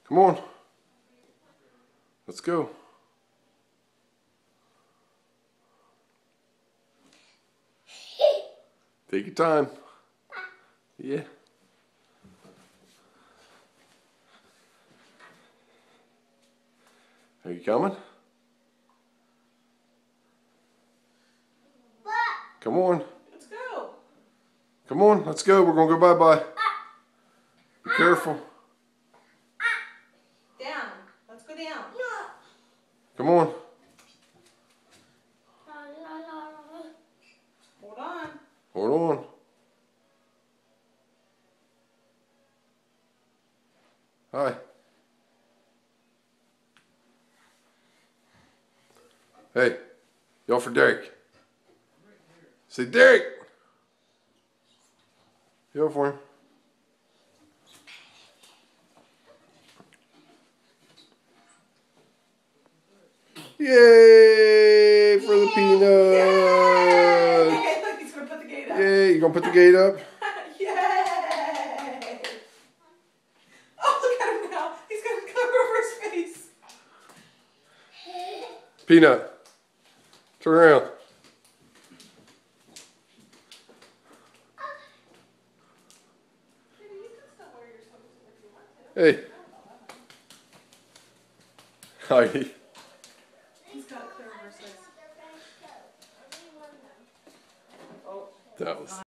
Come on. Let's go. Take your time. Yeah. Are you coming? Come on. Let's go. Come on, let's go. We're going to go bye-bye. Be careful. Down. Let's go down. Come on. Hold on. Hold on. Hi. Hey, y'all for Derek. Say Derek. Yell for him. Yay for the peanut. Yay! Look, he's gonna put the gate up. Yay, you gonna put the gate up? Yay! Oh, look at him now. He's gonna cover over his face. Peanut, turn around. Hey. Hi. He's got it clear over his face. That was